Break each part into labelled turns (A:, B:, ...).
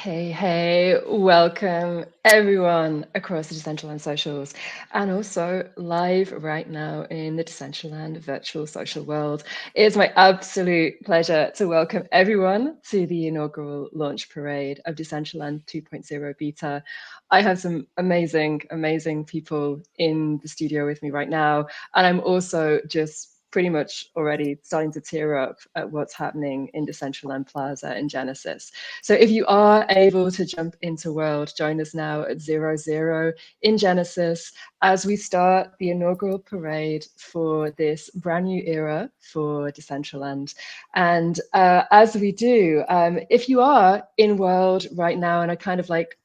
A: Hey, welcome everyone across the Decentraland socials and also live right now in the Decentraland virtual social world. It is my absolute pleasure to welcome everyone to the inaugural launch parade of Decentraland 2.0 beta. I have some amazing people in the studio with me right now, and I'm also just pretty much already starting to tear up at what's happening in Decentraland Plaza in Genesis. So if you are able to jump into World, join us now at 00 in Genesis as we start the inaugural parade for this brand new era for Decentraland. And as we do, if you are in World right now and are kind of like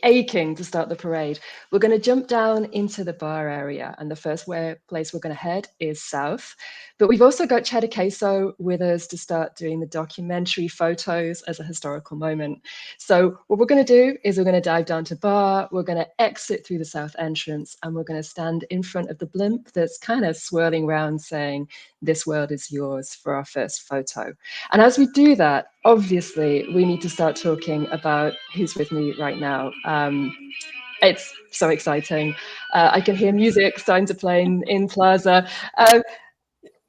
A: aching to start the parade, we're going to jump down into the bar area, and the first place we're going to head is south. But we've also got Cheddar Queso with us to start doing the documentary photos as a historical moment. So what we're going to do is we're going to dive down to bar, we're going to exit through the south entrance, and we're going to stand in front of the blimp that's kind of swirling around saying, "This world is yours," for our first photo. And as we do that, obviously, we need to start talking about who's with me right now. It's so exciting. I can hear music starting to play in Plaza.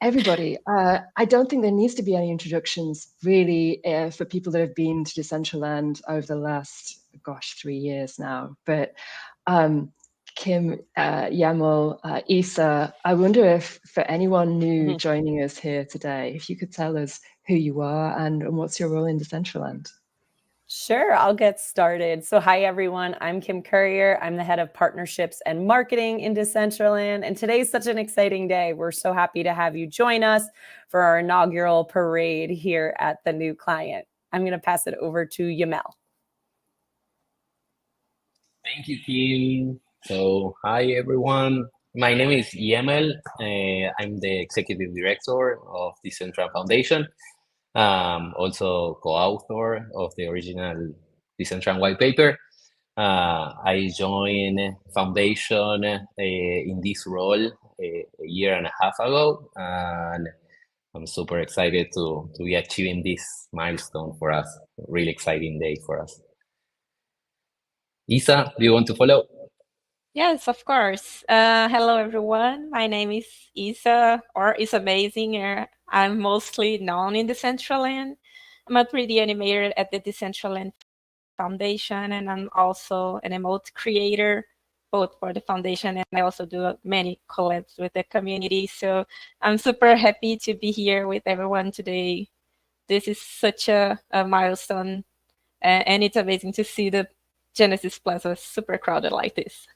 A: Everybody, I don't think there needs to be any introductions really for people that have been to Decentraland over the last, 3 years now. But Kim, Yamal, Isa, I wonder if for anyone new joining us here today, if you could tell us who you are and what's your role in Decentraland.
B: Sure, I'll get started. So hi, everyone. I'm Kim Courier. I'm the head of partnerships and marketing in Decentraland. And today's such an exciting day. We're so happy to have you join us for our inaugural parade here at the new client. I'm going to pass it over to Yamel.
C: Thank you, Kim. So hi, everyone. My name is Yamel. I'm the executive director of the Central Foundation. Also co-author of the original Decentraland white paper. I joined Foundation in this role a year and a half ago, and I'm super excited to be achieving this milestone for us. Really exciting day for us. Isa, do you want to follow?
D: Yes, of course. Hello, everyone. My name is Isa, or Is Amazing. I'm mostly known in Decentraland. I'm a 3D animator at the Decentraland Foundation, and I'm also an emote creator, both for the foundation and I also do many collabs with the community. So I'm super happy to be here with everyone today. This is such a milestone, and it's amazing to see the Genesis Plaza super crowded like this.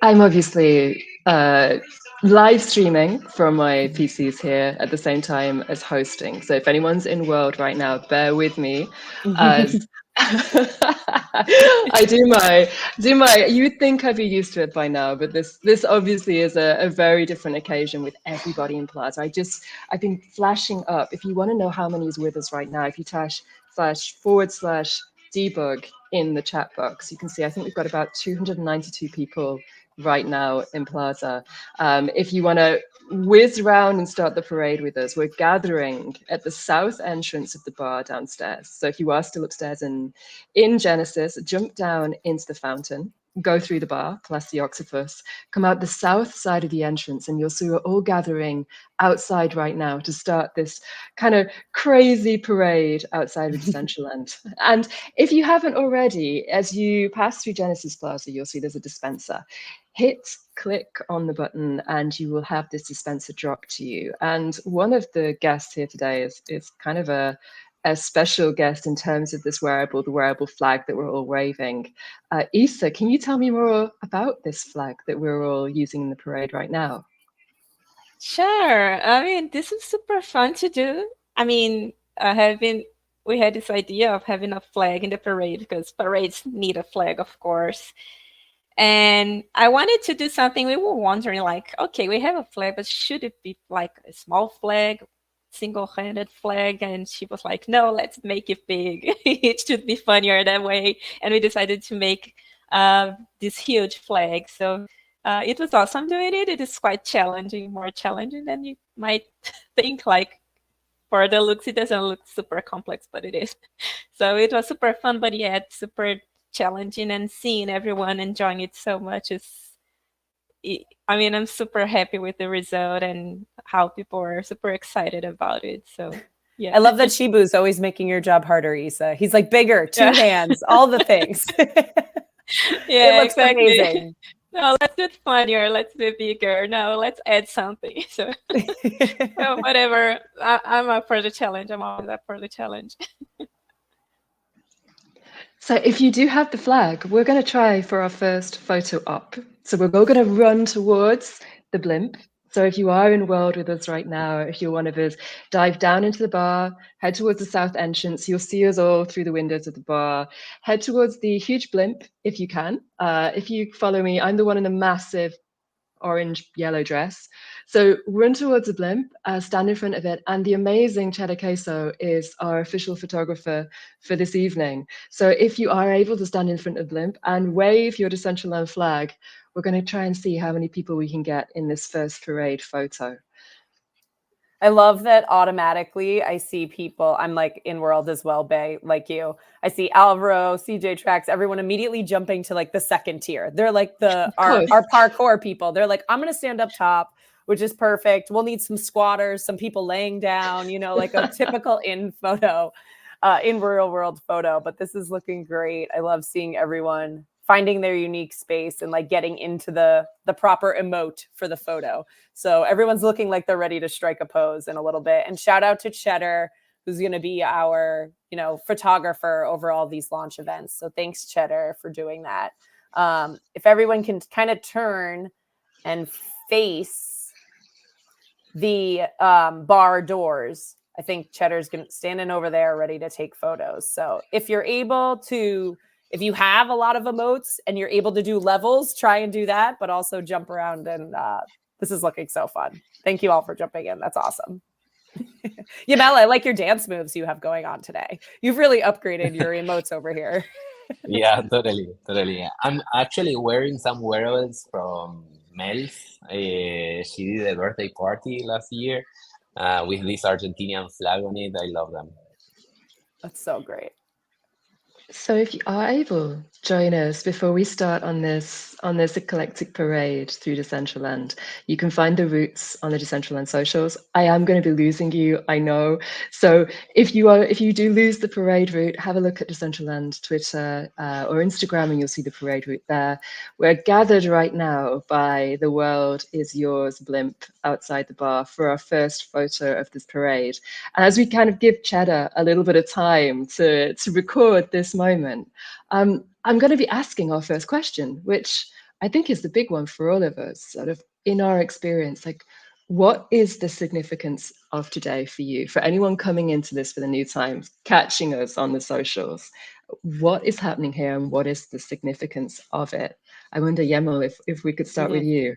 A: I'm obviously live streaming from my PCs here at the same time as hosting. So if anyone's in World right now, bear with me as I do my. You would think I'd be used to it by now, but this obviously is a very different occasion with everybody in Plaza. I've been flashing up. If you want to know how many is with us right now, if you //debug in the chat box, you can see I think we've got about 292 people right now in Plaza. If you want to whiz around and start the parade with us, we're gathering at the south entrance of the bar downstairs. So if you are still upstairs in Genesis, jump down into the fountain, go through the bar, plus the octopus, come out the south side of the entrance, and you'll see we're all gathering outside right now to start this kind of crazy parade outside of Decentraland. And if you haven't already, as you pass through Genesis Plaza, you'll see there's a dispenser. Click on the button and you will have this dispenser drop to you. And one of the guests here today is kind of a special guest in terms of this the wearable flag that we're all waving. Isa, can you tell me more about this flag that we're all using in the parade right now?
D: Sure. I mean, this is super fun to do. I mean, we had this idea of having a flag in the parade because parades need a flag, of course. And I wanted to do something. We were wondering, like, okay, we have a flag, but should it be like a small flag, single-handed flag? And she was like, no, let's make it big. It should be funnier that way. And we decided to make this huge flag. So it was awesome doing it. It is quite challenging, more challenging than you might think. Like, for the looks, it doesn't look super complex, but it is. So it was super fun, but yet super challenging, and seeing everyone enjoying it so much I mean, I'm super happy with the result and how people are super excited about it. So yeah.
B: I love that Shibu's always making your job harder, Isa. He's like bigger, two hands, all the things.
D: Yeah,
B: it looks
D: exactly.
B: amazing.
D: No, let's do it funnier. Let's do it bigger. No, let's add something. So, whatever. I'm up for the challenge. I'm always up for the challenge.
A: So if you do have the flag, we're going to try for our first photo up. So we're all going to run towards the blimp. So if you are in World with us right now, if you're one of us, dive down into the bar, head towards the south entrance. You'll see us all through the windows of the bar. Head towards the huge blimp if you can. If you follow me, I'm the one in the massive orange yellow dress. So run towards the blimp, stand in front of it, and the amazing Cheddar Queso is our official photographer for this evening. So if you are able to stand in front of the blimp and wave your Decentraland flag, we're going to try and see how many people we can get in this first parade photo.
B: I love that automatically I see people. I'm like in World as well, Bay, like you. I see Alvaro, CJ Tracks, everyone immediately jumping to like the second tier. They're like our parkour people. They're like, I'm going to stand up top, which is perfect. We'll need some squatters, some people laying down, you know, like a typical in photo, in real world photo. But this is looking great. I love seeing everyone finding their unique space and like getting into the proper emote for the photo. So everyone's looking like they're ready to strike a pose in a little bit. And shout out to Cheddar, who's going to be our, you know, photographer over all these launch events. So thanks, Cheddar, for doing that. If everyone can kind of turn and face the bar doors, I think Cheddar's standing over there ready to take photos. So if you're able to, if you have a lot of emotes and you're able to do levels, try and do that, but also jump around. And this is looking so fun. Thank you all for jumping in. That's awesome. Yamel, I like your dance moves you have going on today. You've really upgraded your emotes over here.
C: Yeah, totally. I'm actually wearing some wearables from Mel's. She did a birthday party last year with this Argentinian flag on it. I love them.
B: That's so great.
A: So if you are able, join us before we start on this eclectic parade through Decentraland. You can find the routes on the Decentraland socials. I am going to be losing you, I know. So if you do lose the parade route, have a look at Decentraland Twitter or Instagram, and you'll see the parade route there. We're gathered right now by the World Is Yours blimp outside the bar for our first photo of this parade. And as we kind of give Cheddar a little bit of time to record this moment, I'm going to be asking our first question, which I think is the big one for all of us, sort of in our experience, like, what is the significance of today for you? For anyone coming into this for the new time, catching us on the socials, what is happening here and what is the significance of it? I wonder, Yemel, if we could start with you.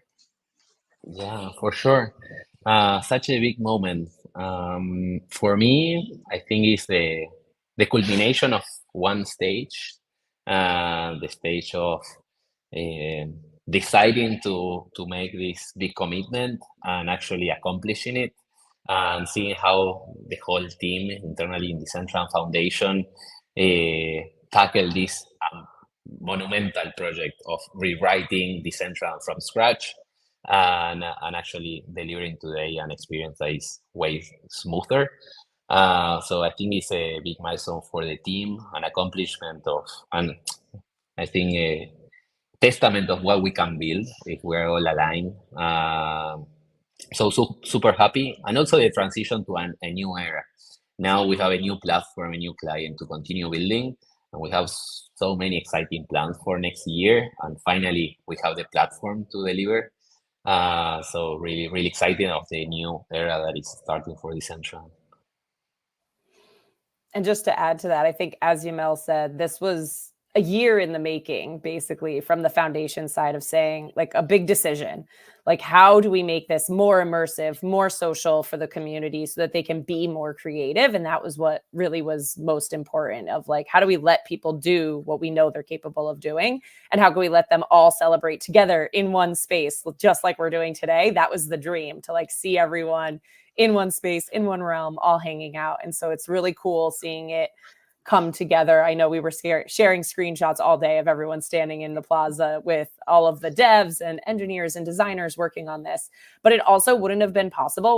C: Yeah, for sure. Such a big moment. For me, I think it's the culmination of one stage, the stage of uh, deciding to make this big commitment and actually accomplishing it, and seeing how the whole team internally in the Decentraland Foundation tackle this monumental project of rewriting Decentraland from scratch and actually delivering today an experience that is way smoother. So I think it's a big milestone for the team, an accomplishment of, and I think a testament of what we can build if we're all aligned. So super happy, and also the transition to a new era. Now we have a new platform, a new client to continue building, and we have so many exciting plans for next year. And finally, we have the platform to deliver. So really excited of the new era that is starting for Decentraland.
B: And just to add to that, I think, as Yamel said, this was a year in the making, basically, from the foundation side of saying, like, a big decision. Like, how do we make this more immersive, more social for the community so that they can be more creative? And that was what really was most important, of like, how do we let people do what we know they're capable of doing? And how can we let them all celebrate together in one space, just like we're doing today? That was the dream, to like see everyone in one space, in one realm, all hanging out. And so it's really cool seeing it come together. I know we were sharing screenshots all day of everyone standing in the plaza with all of the devs and engineers and designers working on this. But it also wouldn't have been possible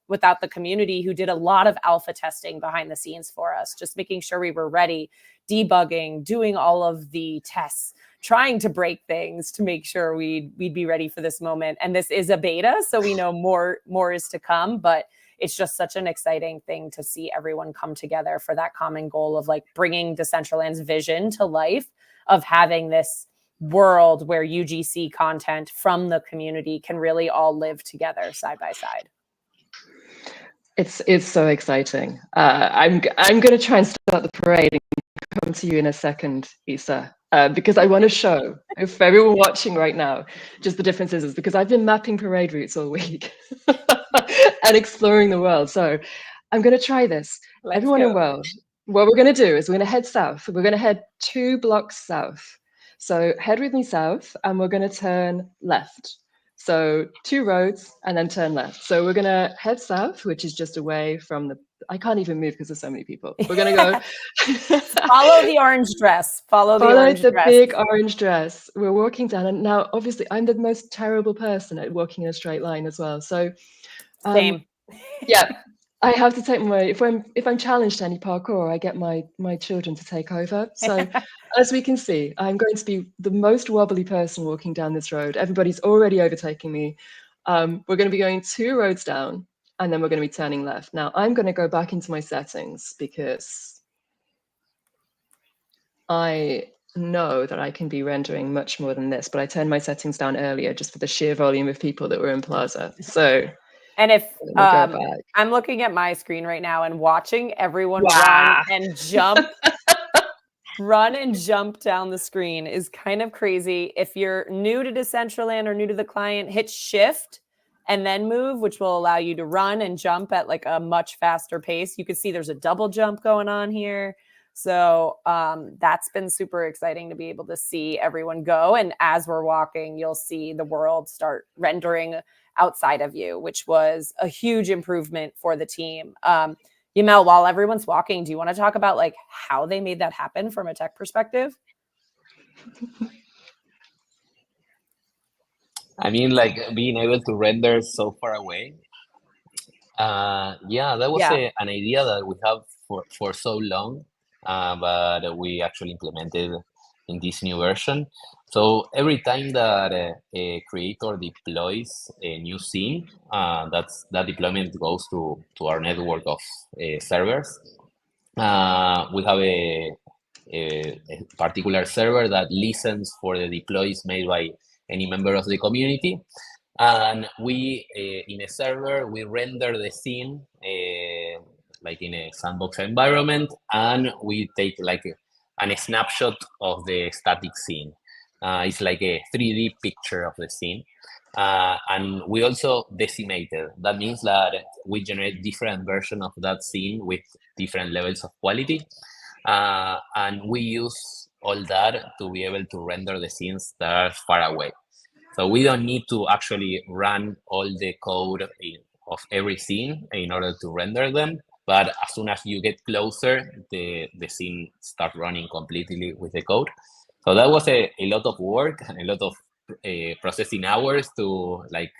B: without the community, who did a lot of alpha testing behind the scenes for us, just making sure we were ready, debugging, doing all of the tests, trying to break things to make sure we'd be ready for this moment. And this is a beta, so we know more is to come, but it's just such an exciting thing to see everyone come together for that common goal of like bringing Decentraland's vision to life, of having this world where UGC content from the community can really all live together side by side.
A: It's so exciting. I'm going to try and start the parade and come to you in a second, Isa, because I want to show, if everyone watching right now, just the differences, is because I've been mapping parade routes all week and exploring the world. So I'm going to try this. Everyone in the world, what we're going to do is we're going to head south. We're going to head 2 blocks south. So head with me south, and we're going to turn left. So 2 roads and then turn left. So we're going to head south, which is just away from the, I can't even move because there's so many people. We're going to go.
B: Follow the orange dress. Follow the
A: big orange dress. We're walking down. And now, obviously, I'm the most terrible person at walking in a straight line as well. So,
B: same.
A: Yeah, I have to take my, if I'm challenged to any parkour, I get my children to take over. So as we can see, I'm going to be the most wobbly person walking down this road. Everybody's already overtaking me. We're going to be going 2 roads down, and then we're going to be turning left. Now I'm going to go back into my settings because I know that I can be rendering much more than this, but I turned my settings down earlier just for the sheer volume of people that were in Plaza. So.
B: And if I'm looking at my screen right now and watching everyone run and jump, run and jump down the screen is kind of crazy. If you're new to Decentraland or new to the client, hit shift and then move, which will allow you to run and jump at like a much faster pace. You can see there's a double jump going on here. So that's been super exciting to be able to see everyone go. And as we're walking, you'll see the world start rendering outside of you, which was a huge improvement for the team. Yamel, while everyone's walking, do you want to talk about like how they made that happen from a tech perspective?
C: I mean, like being able to render so far away. Yeah, that was an idea that we have for so long, but we actually implemented in this new version. So every time that a creator deploys a new scene, that deployment goes to our network of servers. We have a particular server that listens for the deploys made by any member of the community. And we, in a server, we render the scene like in a sandbox environment, and we take like a snapshot of the static scene. It's like a 3D picture of the scene. And we also decimate it. That means that we generate different versions of that scene with different levels of quality. And we use all that to be able to render the scenes that are far away. So we don't need to actually run all the code of every scene in order to render them. But as soon as you get closer, the scene starts running completely with the code. So that was a lot of work and a lot of processing hours to like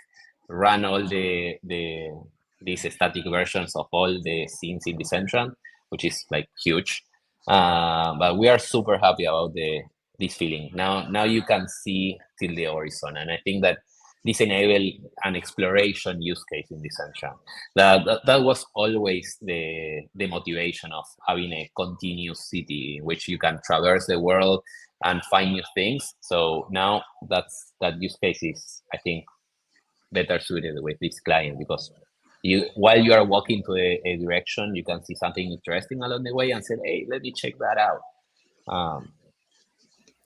C: run all these static versions of all the scenes in Decentraland, which is like huge. But we are super happy about this feeling. Now you can see till the horizon, and I think that this enabled an exploration use case in Decentraland. That was always the motivation of having a continuous city in which you can traverse the world and find new things. So now that use case is, I think, better suited with this client, because while you are walking to a direction, you can see something interesting along the way and say, hey, let me check that out.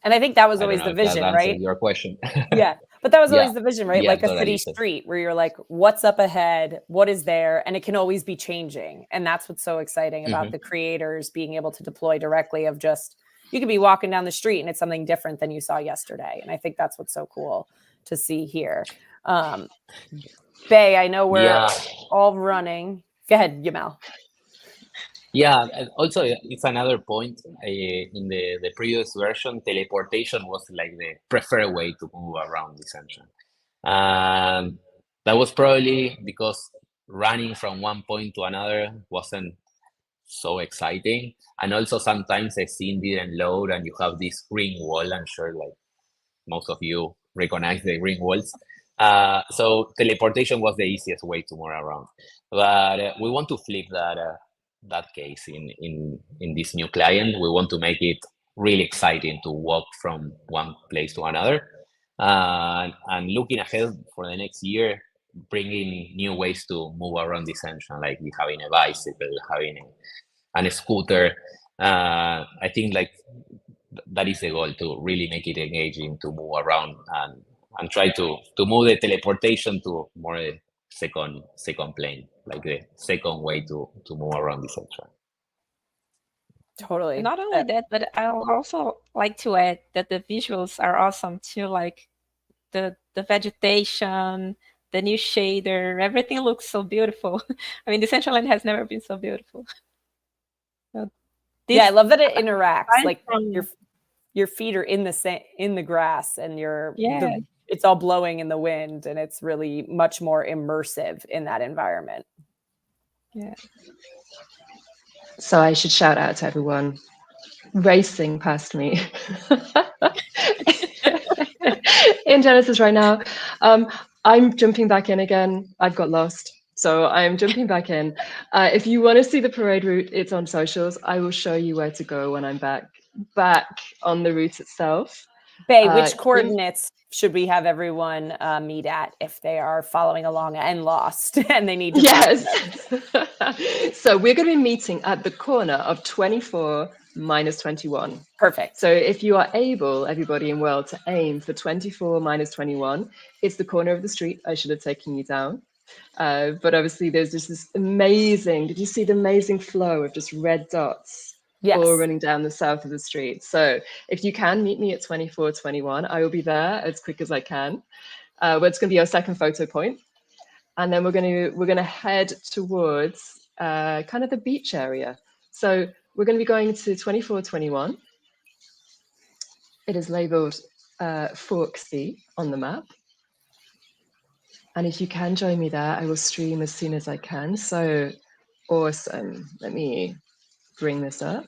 B: And I think that was
C: I don't
B: always
C: know
B: the
C: if that
B: vision,
C: answers
B: right?
C: your question.
B: Yeah. But that was
C: Yeah,
B: always the vision, right?
C: yeah,
B: Like a
C: totally.
B: city street where you're like, what's up ahead? What is there? And it can always be changing. And that's what's so exciting about the creators being able to deploy directly of just, you could be walking down the street and it's something different than you saw yesterday. And I think that's what's so cool to see here. Bay, I know we're all running. Go ahead, Yamal.
C: Yeah, and also it's another point. In the previous version, teleportation was like the preferred way to move around the engine. And that was probably because running from one point to another wasn't so exciting. And also sometimes the scene didn't load and you have this green wall. I'm sure like most of you recognize the green walls. So teleportation was the easiest way to move around. But we want to flip that case in this new client. We want to make it really exciting to walk from one place to another. And looking ahead for the next year, bringing new ways to move around this engine, like having a bicycle, having a scooter. I think like that is the goal, to really make it engaging, to move around and try to move the teleportation to more a second plane, like the second way to move around the central.
B: Totally.
D: Not only that, but I would also like to add that the visuals are awesome too. Like the vegetation, the new shader, everything looks so beautiful. I mean, Decentraland has never been so beautiful. So
B: Yeah, I love that it interacts.
D: aside
B: Like
D: from-
B: your feet are in the grass, and
D: Yeah.
B: it's all blowing in the wind, and it's really much more immersive in that environment.
D: Yeah.
A: So I should shout out to everyone racing past me in Genesis right now. I'm jumping back in again. I've got lost. So I'm jumping back in. If you want to see the parade route, it's on socials. I will show you where to go when I'm back on the route itself.
B: Bay, which coordinates should we have everyone meet at if they are following along and lost and they need to
A: Yes. So we're going to be meeting at the corner of 24 minus 21.
B: Perfect.
A: So if you are able, everybody in world, to aim for 24 minus 21, it's the corner of the street. I should have taken you down. But obviously there's just this amazing, did you see the amazing flow of just red dots?
B: Yes.
A: All running down the south of the street. So if you can meet me at 24:21, I will be there as quick as I can. But it's going to be our second photo point, and then we're going to head towards kind of the beach area. So we're going to be going to 24:21. It is labeled Forksea on the map. And if you can join me there, I will stream as soon as I can. So awesome. Let me bring this up.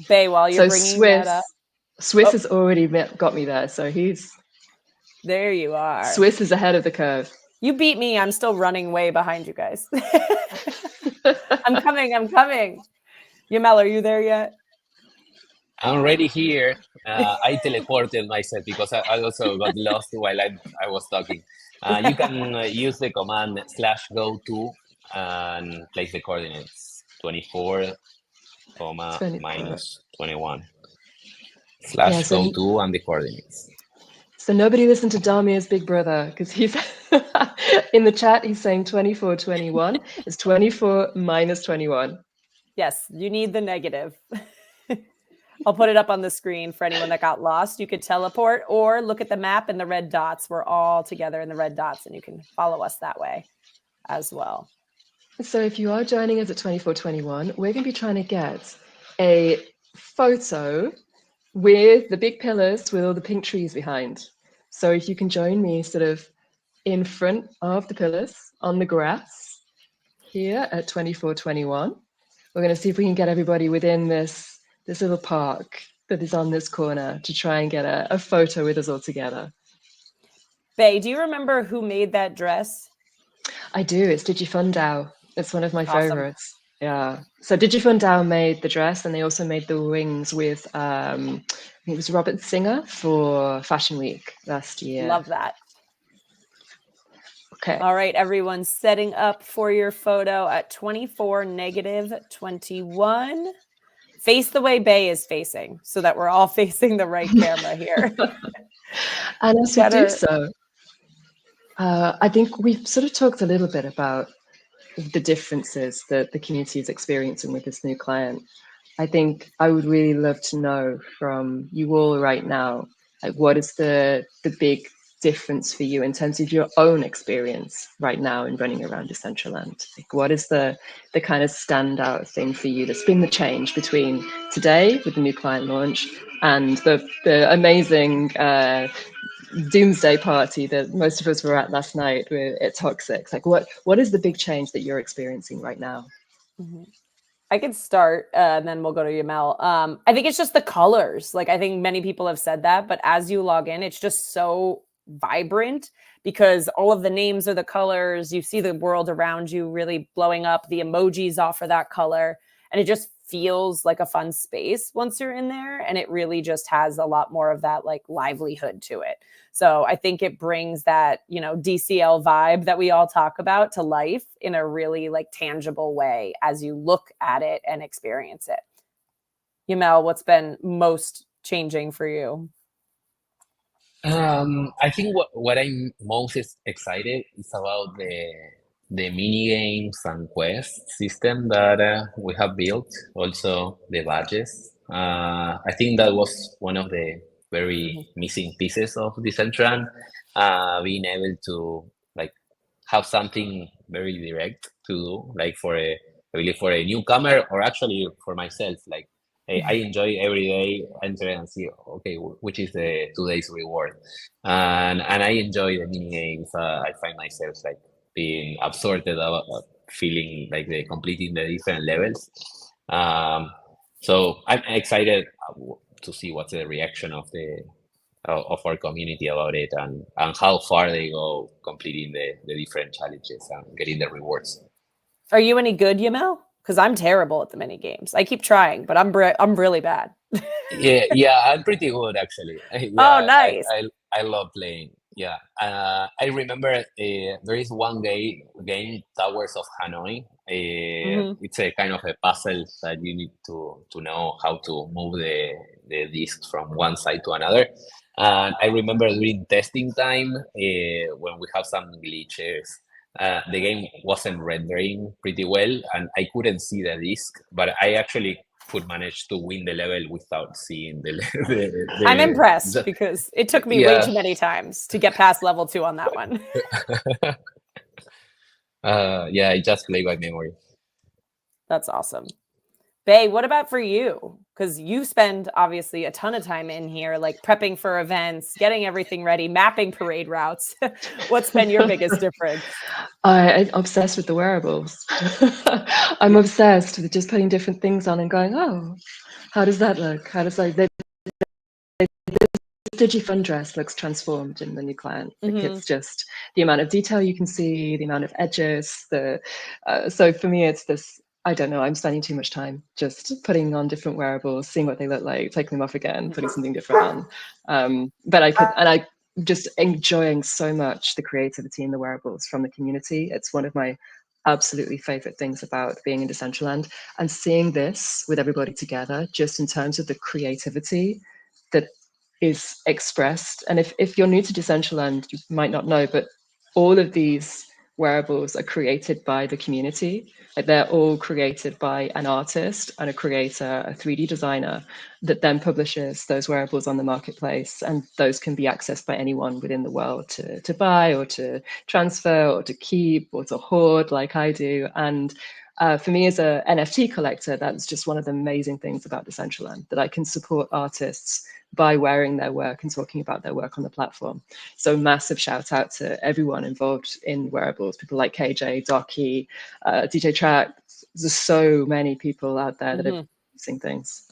B: Bay, while you're bringing that up.
A: Swiss has already got me there, so
B: there you are.
A: Swiss is ahead of the curve.
B: You beat me. I'm still running way behind you guys. I'm coming. Yamal, are you there yet?
C: I'm already here. I teleported myself because I also got lost while I was talking. You can use the command /go_to and place the coordinates 24, minus 21. /go_to and the coordinates.
A: So nobody listen to Damia's big brother, because he's in the chat, he's saying 24:21. It's 24 minus 21.
B: Yes, you need the negative. I'll put it up on the screen for anyone that got lost. You could teleport or look at the map and the red dots. We're all together in the red dots, and you can follow us that way as well.
A: So if you are joining us at 24:21, we're going to be trying to get a photo with the big pillars with all the pink trees behind. So if you can join me sort of in front of the pillars on the grass here at 24:21, we're going to see if we can get everybody within this little park that is on this corner to try and get a photo with us all together.
B: Bay, do you remember who made that dress? I
A: do. It's DigiFundDAO. It's one of my favorites. Yeah. So DigiFundDAO made the dress, and they also made the wings with, I think it was Robert Singer for Fashion Week last year.
B: Love that.
A: Okay.
B: All right, everyone, setting up for your photo at 24 negative 21. face the way Bay is facing so that we're all facing the right camera here.
A: And as we do so, I think we've sort of talked a little bit about the differences that the community is experiencing with this new client. I think I would really love to know from you all right now, like, what is the big difference for you in terms of your own experience right now in running around Decentraland? Like, what is the kind of standout thing for you that's been the change between today with the new client launch and the amazing doomsday party that most of us were at last night at Toxic? Like, what is the big change that you're experiencing right now?
B: I could start and then we'll go to Yamel. I think it's just the colors. Like, I think many people have said that, but as you log in, it's just so vibrant because all of the names are the colors. You see the world around you really blowing up. The emojis offer that color, and it just feels like a fun space once you're in there. And it really just has a lot more of that like livelihood to it. So I think it brings that, you know, DCL vibe that we all talk about to life in a really like tangible way as you look at it and experience it. Yamel, what's been most changing for you?
C: I think what I'm most excited is about the mini games and quest system that we have built. Also the badges. I think that was one of the very missing pieces of Decentraland. Being able to like have something very direct to do, like for a newcomer, or actually for myself, like. I enjoy every day entering and see, okay, which is the today's reward, and I enjoy the mini games. I find myself like being absorbed about feeling like the completing the different levels. So I'm excited to see what's the reaction of our community about it, and how far they go completing the different challenges and getting the rewards.
B: Are you any good, Yamel? Because I'm terrible at the mini games. I keep trying, but I'm really bad.
C: Yeah, I'm pretty good actually.
B: Oh, nice.
C: I love playing. Yeah, I remember there is one game, Towers of Hanoi. It's a kind of a puzzle that you need to know how to move the discs from one side to another. And I remember during testing time when we have some glitches. The game wasn't rendering pretty well, and I couldn't see the disc, but I actually could manage to win the level without seeing the
B: I'm impressed because it took me way too many times to get past level 2 on that one.
C: Yeah, I just play by memory.
B: That's awesome. Bay, what about for you? Because you spend obviously a ton of time in here, like prepping for events, getting everything ready, mapping parade routes. What's been your biggest difference?
A: I'm obsessed with the wearables. I'm obsessed with just putting different things on and going, oh, how does that look? How does the DigiFun dress looks transformed in the new client. Like, it's just the amount of detail you can see, the amount of edges. So for me, it's this. I don't know, I'm spending too much time just putting on different wearables, seeing what they look like, taking them off again, putting something different on. But I just enjoying so much the creativity in the wearables from the community. It's one of my absolutely favorite things about being in Decentraland, and seeing this with everybody together, just in terms of the creativity that is expressed. And if you're new to Decentraland, you might not know, but all of these wearables are created by the community. Like, they're all created by an artist and a creator, a 3D designer, that then publishes those wearables on the marketplace, and those can be accessed by anyone within the world to buy or to transfer or to keep or to hoard, like I do. And for me as a NFT collector, that's just one of the amazing things about Decentraland, that I can support artists by wearing their work and talking about their work on the platform. So massive shout out to everyone involved in wearables, people like KJ, Docky, DJ Track. There's so many people out there that are producing things.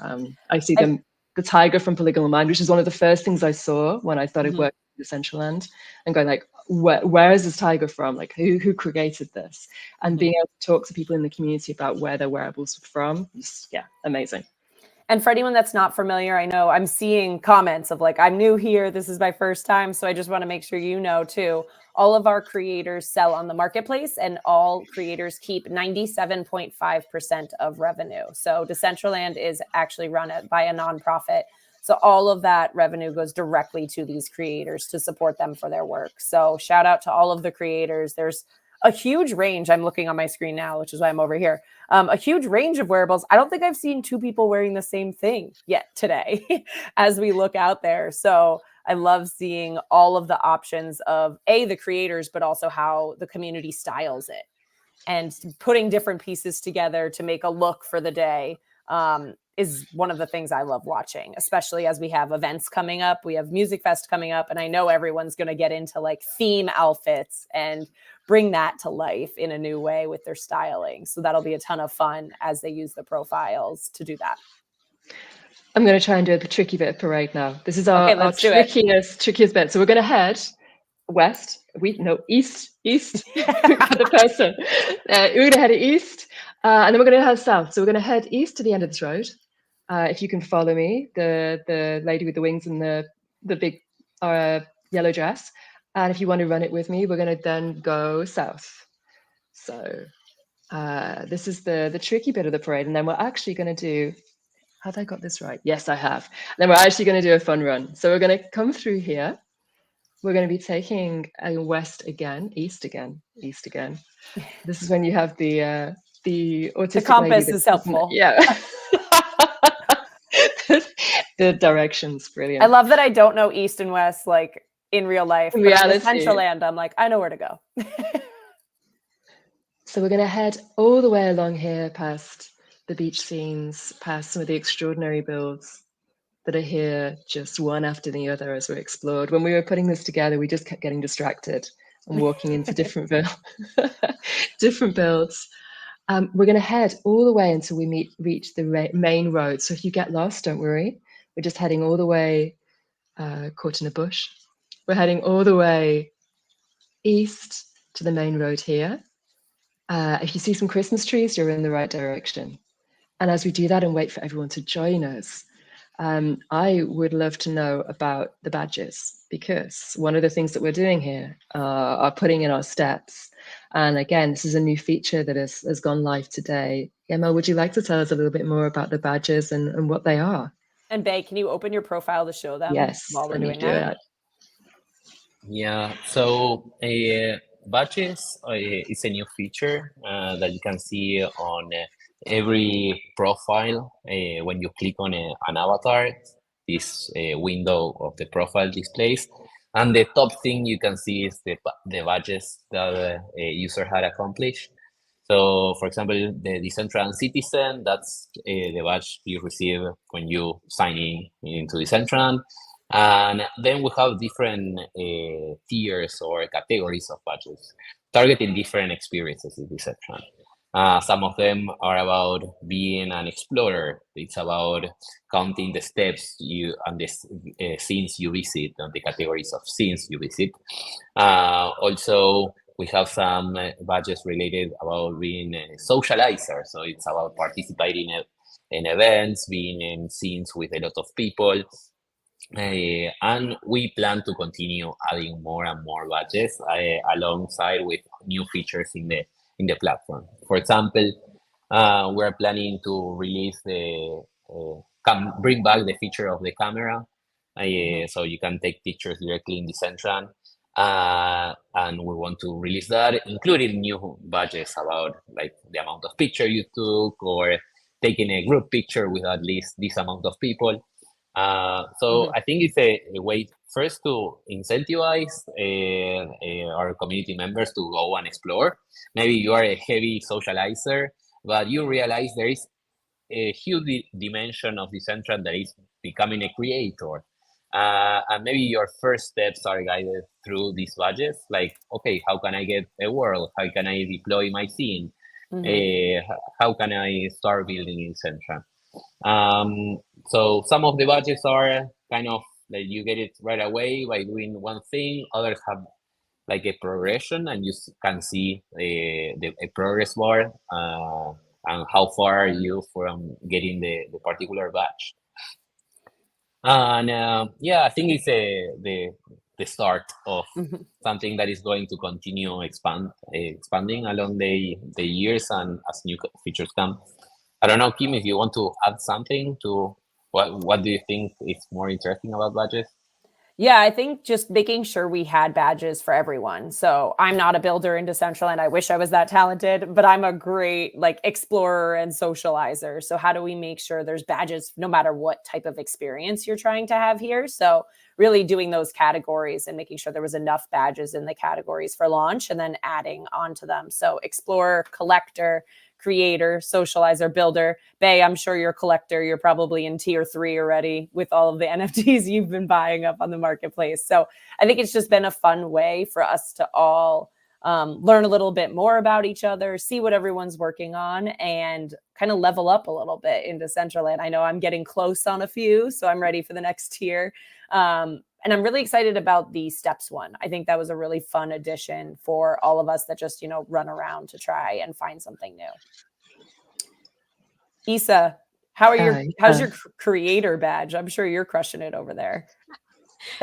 A: I see them, the tiger from Polygonal Mind, which is one of the first things I saw when I started working in Decentraland, and going like, where is this tiger from? Like, who created this? And being able to talk to people in the community about where their wearables are from, just, yeah, amazing.
B: And for anyone that's not familiar, I know I'm seeing comments of like, I'm new here, this is my first time. So I just want to make sure you know too, all of our creators sell on the marketplace and all creators keep 97.5% of revenue. So Decentraland is actually run by a nonprofit. So all of that revenue goes directly to these creators to support them for their work. So shout out to all of the creators. There's a huge range. I'm looking on my screen now, which is why I'm over here. A huge range of wearables. I don't think I've seen two people wearing the same thing yet today as we look out there. So I love seeing all of the options of the creators, but also how the community styles it and putting different pieces together to make a look for the day. Is one of the things I love watching, especially as we have events coming up. We have Music Fest coming up, and I know everyone's going to get into like theme outfits and bring that to life in a new way with their styling. So that'll be a ton of fun as they use the profiles to do that.
A: I'm going to try and do the tricky bit of Parade now. This is our trickiest bit. So we're going to head west. East for the person. We're going to head east, and then we're going to head south. So we're going to head east to the end of this road. If you can follow me, the lady with the wings and the big yellow dress. And if you want to run it with me, we're going to then go south. So this is the tricky bit of the parade. And then we're actually going to do, have I got this right? Yes, I have. And then we're actually going to do a fun run. So we're going to come through here. We're going to be taking east again. This is when you have the autistic
B: the compass
A: lady
B: is helpful.
A: Yeah. The directions, brilliant.
B: I love that I don't know east and west like in real life.
A: In
B: but
A: reality.
B: in Decentraland, I'm like, I know where to go.
A: So we're going to head all the way along here past the beach scenes, past some of the extraordinary builds that are here just one after the other as we explored. When we were putting this together, we just kept getting distracted and walking into different builds. We're going to head all the way until we reach the main road. So if you get lost, don't worry. We're just heading all the way, caught in a bush. We're heading all the way east to the main road here. If you see some Christmas trees, you're in the right direction. And as we do that and wait for everyone to join us, I would love to know about the badges, because one of the things that we're doing here are putting in our steps. And again, this is a new feature that has gone live today. Emma, would you like to tell us a little bit more about the badges and what they are?
B: And Bay, can you open your profile to show them?
A: Yes,
B: while we're
A: let me
B: doing
A: do
B: that?
A: it.
C: Yeah, so badges is a new feature that you can see on every profile. When you click on an avatar, this window of the profile displays. And the top thing you can see is the badges that a user had accomplished. So, for example, the Decentraland Citizen, that's the badge you receive when you sign into Decentraland. And then we have different tiers or categories of badges targeting different experiences in Decentraland. Some of them are about being an explorer. It's about counting the steps and the scenes you visit and the categories of scenes you visit. Also, we have some badges related about being a socializer. So it's about participating in events, being in scenes with a lot of people. And we plan to continue adding more and more badges alongside with new features in the platform. For example, we're planning to release bring back the feature of the camera, so you can take pictures directly in Decentraland. And we want to release that, including new badges about like the amount of picture you took or taking a group picture with at least this amount of people. So I think it's a way first to incentivize our community members to go and explore. Maybe you are a heavy socializer, but you realize there is a huge dimension of Decentraland that is becoming a creator. And maybe your first steps are guided through these badges, like, okay, how can I get a world? How can I deploy my scene? How can I start building in Decentraland? So some of the badges are kind of like you get it right away by doing one thing. Others have like a progression, and you can see a progress bar and how far are you from getting the particular badge. And yeah, I think it's the start of something that is going to continue expanding along the years and as new features come. I don't know, Kim, if you want to add something to what do you think is more interesting about badges?
B: Yeah, I think just making sure we had badges for everyone. So I'm not a builder in Decentraland. I wish I was that talented, but I'm a great like explorer and socializer. So how do we make sure there's badges no matter what type of experience you're trying to have here? So really doing those categories and making sure there was enough badges in the categories for launch and then adding onto them. So explorer, collector, creator, socializer, builder. Bay, I'm sure you're a collector. You're probably in tier 3 already with all of the NFTs you've been buying up on the marketplace. So I think it's just been a fun way for us to all learn a little bit more about each other, see what everyone's working on, and kind of level up a little bit into Decentraland. I know I'm getting close on a few, so I'm ready for the next tier. And I'm really excited about the steps one. I think that was a really fun addition for all of us that just, run around to try and find something new. Isa, how's your creator badge? I'm sure you're crushing it over there.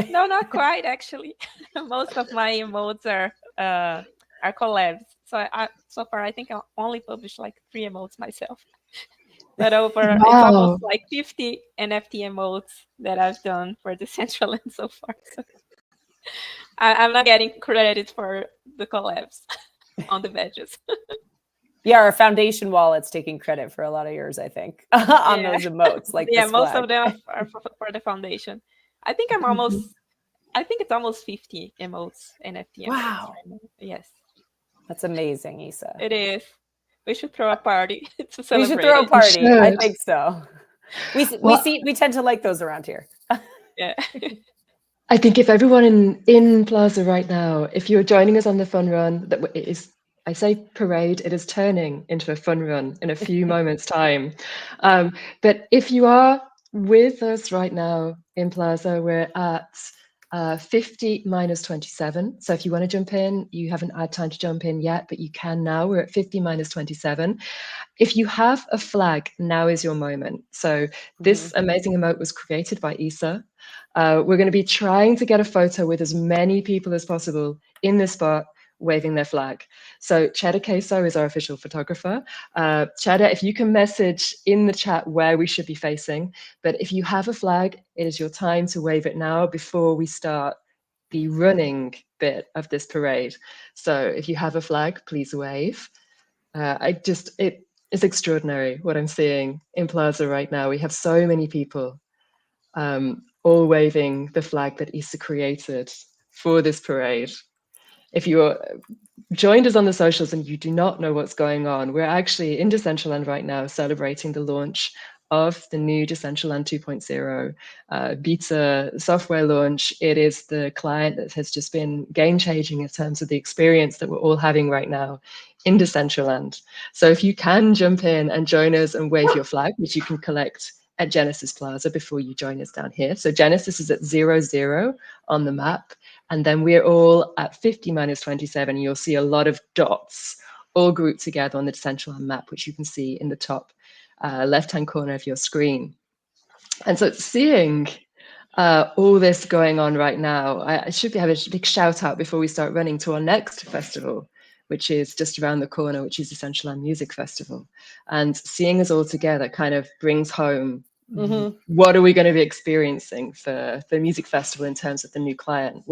D: No, not quite actually. Most of my emotes are collabs. So far I think I only published like 3 emotes myself. But it's almost like 50 NFT emotes that I've done for Decentraland so far. So I'm not getting credit for the collabs on the badges.
B: Yeah, our foundation wallet's taking credit for a lot of yours, I think, on those emotes. Like
D: most of them are for the foundation. I think it's almost 50 emotes, NFT emotes.
B: Wow.
D: Right now. Yes.
B: That's amazing, Isa.
D: It is. We should throw a party to celebrate.
B: We should throw a party. I think so. We tend to like those around here.
D: Yeah.
A: I think if everyone in Plaza right now, if you're joining us on the fun run, I say parade, it is turning into a fun run in a few moments' time. But if you are with us right now in Plaza, we're at 50 minus 27. So if you want to jump in, you haven't had time to jump in yet, but you can now. We're at 50 minus 27. If you have a flag, now is your moment. So this amazing emote was created by Isa. We're going to be trying to get a photo with as many people as possible in this spot waving their flag. So Cheddar Queso is our official photographer. Cheddar, if you can message in the chat where we should be facing, but if you have a flag, it is your time to wave it now before we start the running bit of this parade. So if you have a flag, please wave. It's extraordinary what I'm seeing in Plaza right now. We have so many people all waving the flag that Isa created for this parade. If you're joined us on the socials and you do not know what's going on, we're actually in Decentraland right now celebrating the launch of the new Decentraland 2.0 beta software launch. It is the client that has just been game-changing in terms of the experience that we're all having right now in Decentraland. So if you can jump in and join us and wave your flag, which you can collect at Genesis Plaza before you join us down here. So Genesis is at 00 on the map. And then we're all at 50 minus 27. You'll see a lot of dots all grouped together on the Decentraland map, which you can see in the top left-hand corner of your screen. And so seeing all this going on right now, I should have a big shout out before we start running to our next festival, which is just around the corner, which is the Decentraland Music Festival. And seeing us all together kind of brings home what are we going to be experiencing for the music festival in terms of the new client?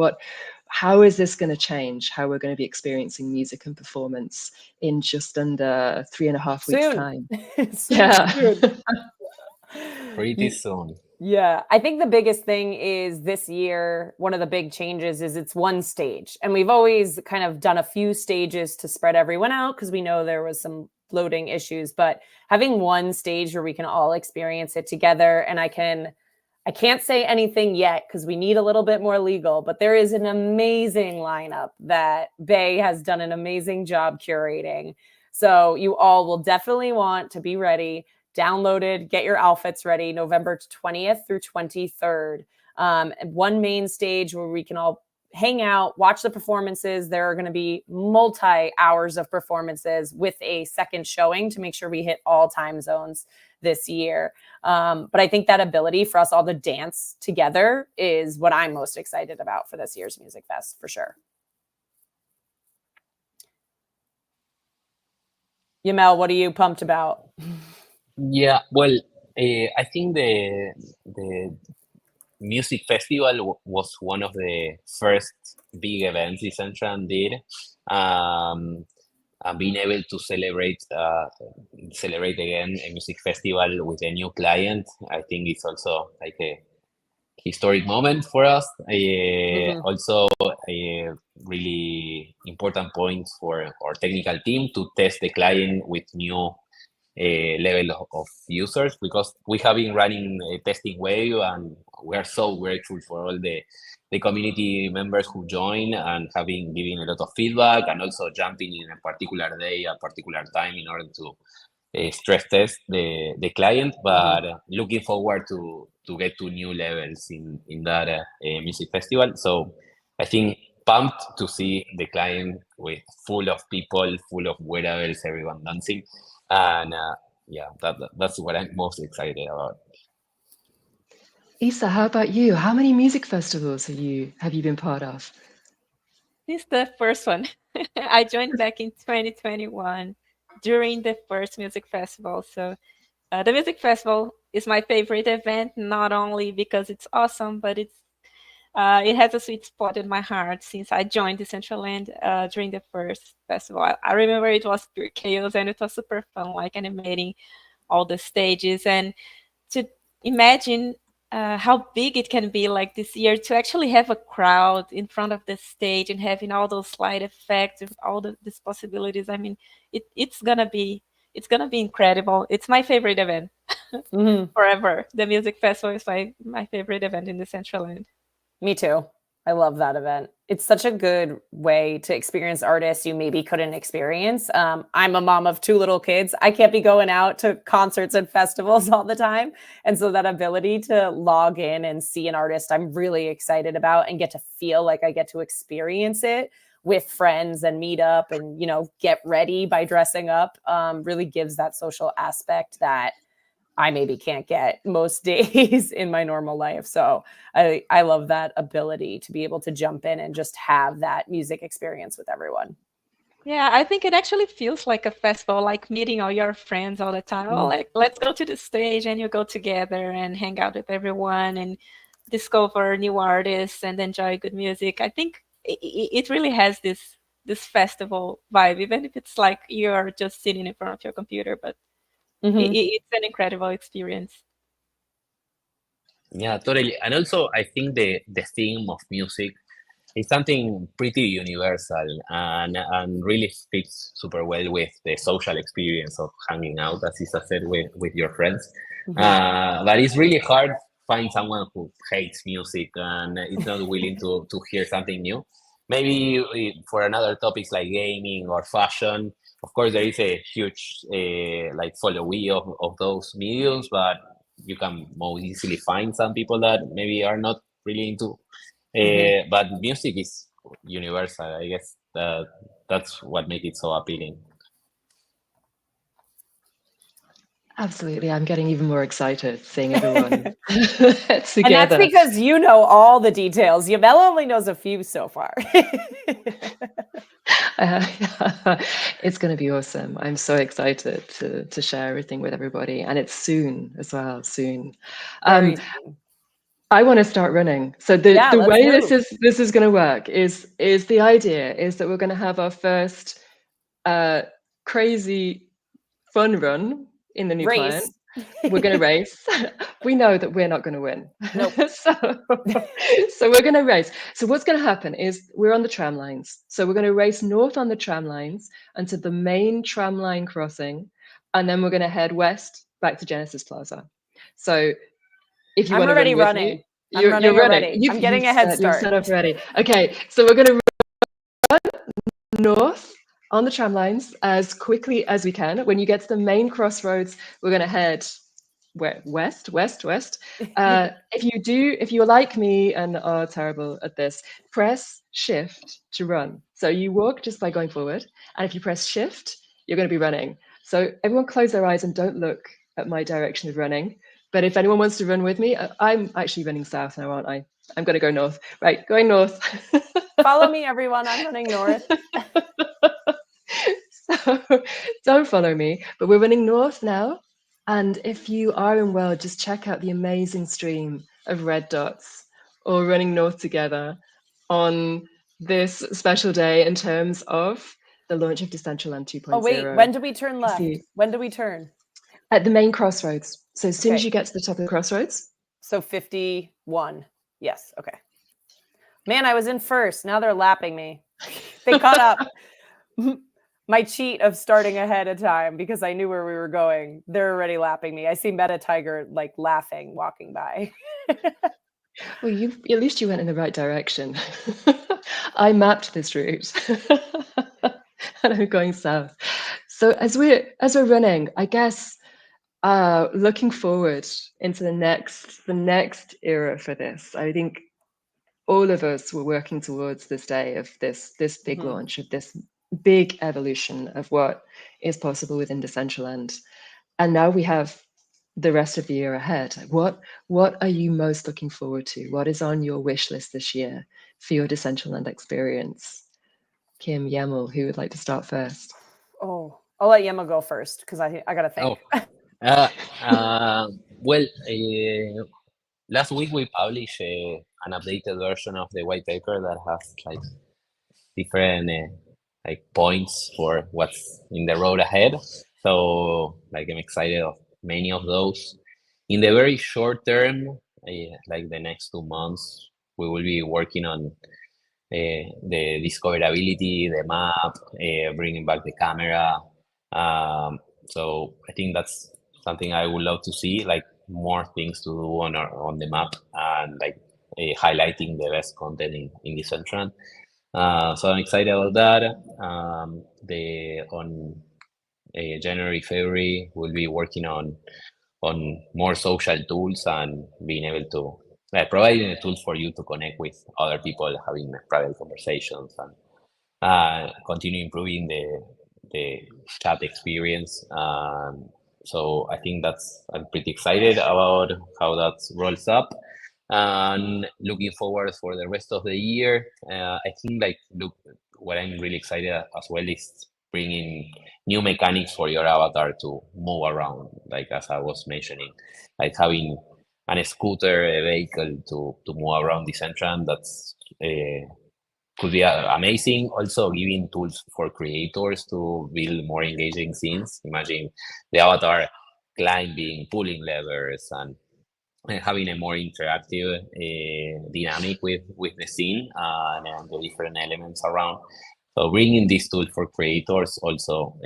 A: How is this going to change how we're going to be experiencing music and performance in just under 3.5 weeks time?
C: Pretty soon.
B: Yeah, I think the biggest thing is this year, one of the big changes is it's one stage. And we've always kind of done a few stages to spread everyone out because we know there was some loading issues, but having one stage where we can all experience it together. And I can't say anything yet because we need a little bit more legal, but there is an amazing lineup that Bay has done an amazing job curating. So you all will definitely want to be ready, downloaded, get your outfits ready, November 20th through 23rd. One main stage where we can all hang out, watch the performances. There are going to be multi-hours of performances with a second showing to make sure we hit all time zones this year. But I think that ability for us all to dance together is what I'm most excited about for this year's Music Fest, for sure. Yamel, what are you pumped about?
C: Yeah, well, I think the music festival was one of the first big events Decentraland did. And being able to celebrate again a music festival with a new client, I think it's also like a historic moment for us. Also, a really important point for our technical team to test the client with new level of users, because we have been running a testing wave, and we are so grateful for all the community members who join and have been giving a lot of feedback, and also jumping in a particular day, a particular time, in order to stress test the client. But looking forward to get to new levels in that music festival. So I think pumped to see the client with full of people, full of wearables, everyone dancing. And yeah, that's what I'm most excited about.
A: Isa, how about you? How many music festivals have you been part of?
D: This is the first one. I joined back in 2021 during the first music festival. So the music festival is my favorite event, not only because it's awesome, but it has a sweet spot in my heart since I joined Decentraland during the first festival. I remember it was pure chaos, and it was super fun, like animating all the stages, and to imagine how big it can be, like this year, to actually have a crowd in front of the stage and having all those slide effects with all these possibilities. I mean, it's gonna be incredible. It's my favorite event forever. The music festival is my favorite event in Decentraland.
B: Me too. I love that event. It's such a good way to experience artists you maybe couldn't experience. I'm a mom of 2 little kids. I can't be going out to concerts and festivals all the time. And so that ability to log in and see an artist I'm really excited about and get to feel like I get to experience it with friends and meet up and, get ready by dressing up really gives that social aspect that I maybe can't get most days in my normal life. So I love that ability to be able to jump in and just have that music experience with everyone.
D: Yeah, I think it actually feels like a festival, like meeting all your friends all the time. Oh, like, let's go to the stage, and you go together and hang out with everyone and discover new artists and enjoy good music. I think it really has this festival vibe, even if it's like you're just sitting in front of your computer, but it's an incredible experience.
C: Yeah, totally. And also, I think the theme of music is something pretty universal, and really fits super well with the social experience of hanging out, as Isa said, with your friends. But it's really hard to find someone who hates music and is not willing to hear something new. Maybe for another topics like gaming or fashion, of course, there is a huge like following of those mediums, but you can more easily find some people that maybe are not really into. But music is universal. I guess that's what makes it so appealing.
A: Absolutely. I'm getting even more excited seeing everyone together.
B: And that's because you know all the details. Yamel only knows a few so far.
A: It's going to be awesome. I'm so excited to share everything with everybody. And it's soon as well, soon. I want to start running. So the way this is going to work is the idea is that we're going to have our first crazy fun run in the new client. We're going to race. We know that we're not going to win.
B: Nope.
A: So we're going to race. So what's going to happen is we're on the tram lines. So we're going to race north on the tram lines and to the main tram line crossing. And then we're going to head west back to Genesis Plaza. So if you want to run with me, you're ready.
B: I'm getting a head start.
A: You're set up ready. Okay. So we're going to run north on the tram lines as quickly as we can. When you get to the main crossroads, we're going to head west. If you're like me and are terrible at this, press shift to run. So you walk just by going forward, and if you press shift, you're going to be running. So everyone close their eyes and don't look at my direction of running. But if anyone wants to run with me, I'm actually running south now, aren't I? I'm going to go north. Right, going north.
B: Follow me, everyone. I'm running north.
A: So don't follow me, but we're running north now. And if you are in World, just check out the amazing stream of red dots all running north together on this special day in terms of the launch of Decentraland 2.0.
B: Oh, wait, when do we turn left?
A: See,
B: When do we turn?
A: at the main crossroads. So as soon
B: Okay.
A: as you get to the top of the crossroads.
B: So 51. Yes. Okay. Man, I was in first. Now they're lapping me. They caught up. My cheat of starting ahead of time because I knew where we were going. They're already lapping me. I see Meta Tiger like laughing, walking by.
A: Well, at least you went in the right direction. I mapped this route, and I'm going south. So as we're running, I guess looking forward into the next era for this, I think all of us were working towards this day of this big launch, of this big evolution of what is possible within Decentraland. And now we have the rest of the year ahead. What are you most looking forward to? What is on your wish list this year for your Decentraland experience? Kim, Yamel, who would like to start first?
B: Oh, I'll let Yema go first because I got to think.
C: Well, last week we published an updated version of the white paper that has like different like points for what's in the road ahead. So like I'm excited of many of those. In the very short term, like the next 2 months, we will be working on the discoverability, the map, bringing back the camera. So I think that's something I would love to see, like more things to do on the map and like highlighting the best content in this entrance. So I'm excited about that. On January, February, we'll be working on more social tools and being able to providing a tool for you to connect with other people, having private conversations and continue improving the chat experience. So I think I'm pretty excited about how that rolls up. And looking forward for the rest of the year, I think what I'm really excited as well is bringing new mechanics for your avatar to move around, like as I was mentioning, like having a scooter, a vehicle to move around this entrance. That's could be amazing. Also giving tools for creators to build more engaging scenes. Imagine the avatar climbing, pulling levers, and having a more interactive dynamic with the scene and the different elements around. So bringing this tool for creators also,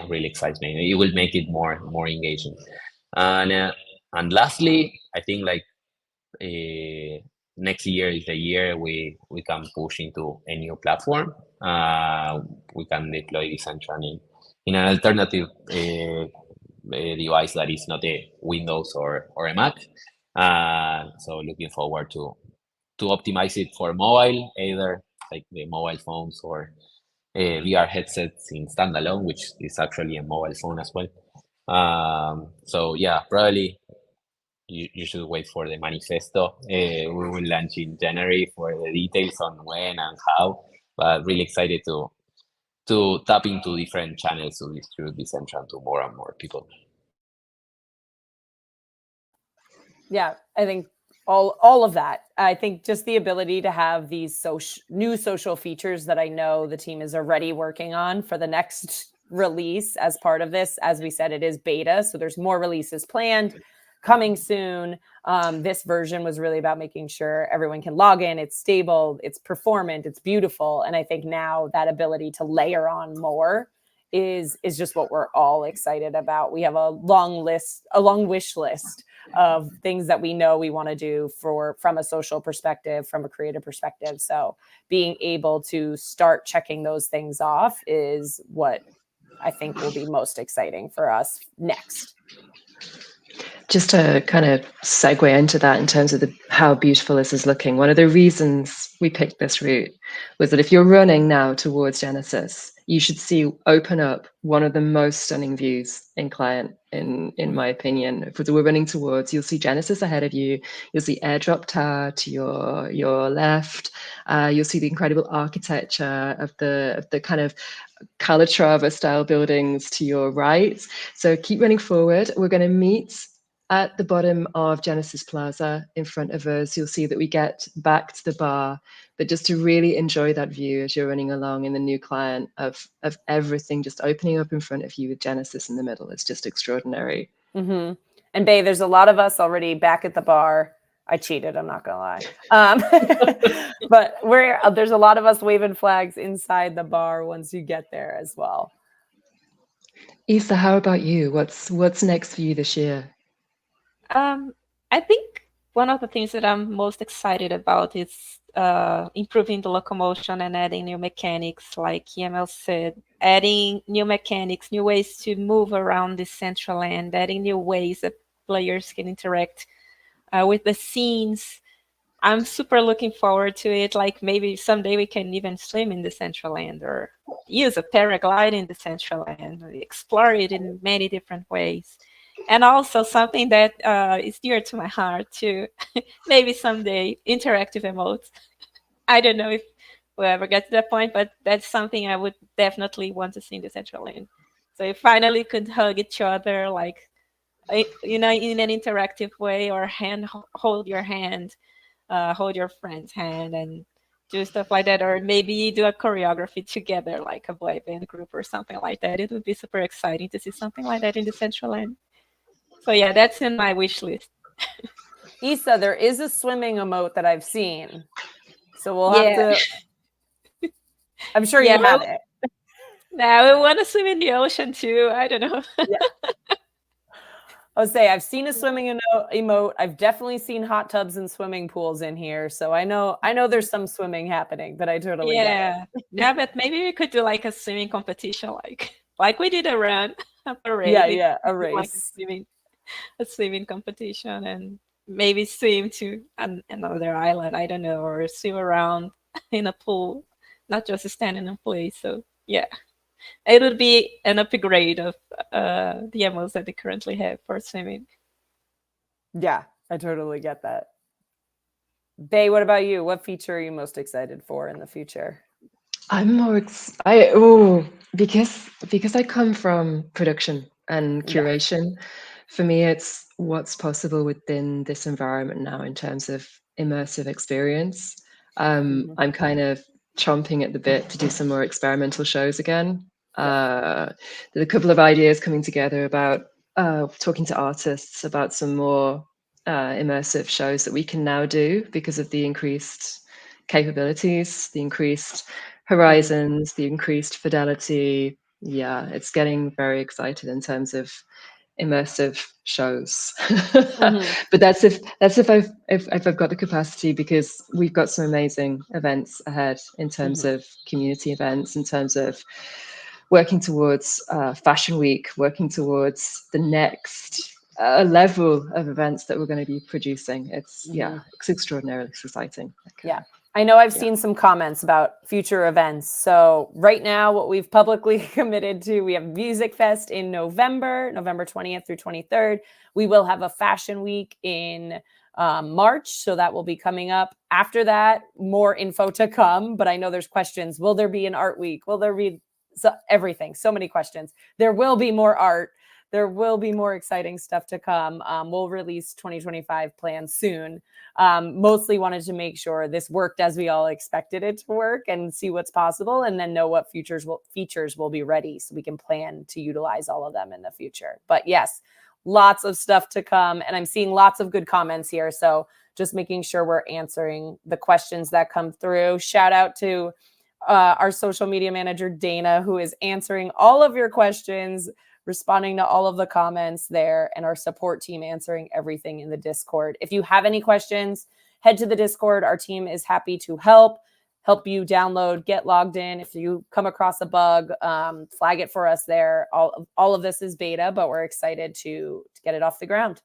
C: really excites me. It will make it more engaging. And lastly, I think like next year is the year we can push into a new platform. We can deploy this in an alternative device that is not a Windows or a Mac. So looking forward to optimize it for mobile, either like the mobile phones or VR headsets in standalone, which is actually a mobile phone as well. So yeah, probably you should wait for the manifesto. We will launch in January for the details on when and how, but really excited to tap into different channels to distribute this entrance to more and more people.
B: Yeah, I think all of that. I think just the ability to have these new social features that I know the team is already working on for the next release as part of this. As we said, it is beta, so there's more releases planned coming soon. This version was really about making sure everyone can log in, it's stable, it's performant, it's beautiful. And I think now that ability to layer on more is just what we're all excited about. We have a long wish list of things that we know we want to do from a social perspective, from a creative perspective. So being able to start checking those things off is what I think will be most exciting for us next.
A: Just to kind of segue into that in terms of how beautiful this is looking, one of the reasons we picked this route was that if you're running now towards Genesis, you should see open up one of the most stunning views in Client, in my opinion. If we're running towards, you'll see Genesis ahead of you, you'll see Airdrop Tower to your left, you'll see the incredible architecture of the kind of Calatrava style buildings to your right. So keep running forward. We're going to meet at the bottom of Genesis Plaza in front of us. You'll see that we get back to the bar, but just to really enjoy that view as you're running along in the new Client of everything just opening up in front of you with Genesis in the middle. It's just extraordinary.
B: Mm-hmm. And Bae, there's a lot of us already back at the bar. I cheated, I'm not gonna lie. But there's a lot of us waving flags inside the bar once you get there as well.
A: Isa, how about you? What's next for you this year?
D: I think one of the things that I'm most excited about is improving the locomotion and adding new mechanics, like EML said, adding new mechanics, new ways to move around the Decentraland, adding new ways that players can interact with the scenes. I'm super looking forward to it. Like maybe someday we can even swim in the Decentraland or use a paraglide in the Decentraland, explore it in many different ways. And also something that is dear to my heart too, maybe someday, interactive emotes. I don't know if we'll ever get to that point, but that's something I would definitely want to see in the Decentraland. So we finally could hug each other, like, in an interactive way, or hold your hand, hold your friend's hand, and do stuff like that, or maybe do a choreography together, like a boy band group or something like that. It would be super exciting to see something like that in the Decentraland. So yeah, that's in my wish list.
B: Isa, there is a swimming emote that I've seen. So we'll have to... I'm sure you have it.
D: Now we want to swim in the ocean too. I don't know.
B: Yeah. I'll say I've seen a swimming emote. I've definitely seen hot tubs and swimming pools in here. So I know there's some swimming happening, but I totally get it.
D: Yeah, but maybe we could do like a swimming competition, like we did a run, a parade.
B: Yeah, a race.
D: Like a swimming competition, and maybe swim to another island, I don't know, or swim around in a pool, not just stand in a place. So yeah, it would be an upgrade of the emotes that they currently have for swimming.
B: Yeah, I totally get that. Bae, what about you? What feature are you most excited for in the future?
A: I'm more because I come from production and curation. For me, it's what's possible within this environment now in terms of immersive experience. I'm kind of chomping at the bit to do some more experimental shows again. There's a couple of ideas coming together about talking to artists about some more immersive shows that we can now do because of the increased capabilities, the increased horizons, the increased fidelity. Yeah, it's getting very excited in terms of immersive shows. But that's if I've got the capacity, because we've got some amazing events ahead in terms of community events, in terms of working towards Fashion Week, working towards the next level of events that we're going to be producing. It's it's extraordinarily exciting.
B: Yeah. I know I've seen some comments about future events. So right now, what we've publicly committed to, we have Music Fest in November 20th through 23rd. We will have a Fashion Week in March. So that will be coming up. After that, more info to come. But I know there's questions. Will there be an art week? Will there be everything? So many questions. There will be more art. There will be more exciting stuff to come. We'll release 2025 plans soon. Mostly wanted to make sure this worked as we all expected it to work, and see what's possible, and then know what features will be ready so we can plan to utilize all of them in the future. But yes, lots of stuff to come, and I'm seeing lots of good comments here. So just making sure we're answering the questions that come through. Shout out to our social media manager, Dana, who is answering all of your questions, responding to all of the comments there, and our support team answering everything in the Discord. If you have any questions, head to the Discord. Our team is happy to help you download, get logged in. If you come across a bug, flag it for us there. All of this is beta, but we're excited to get it off the ground.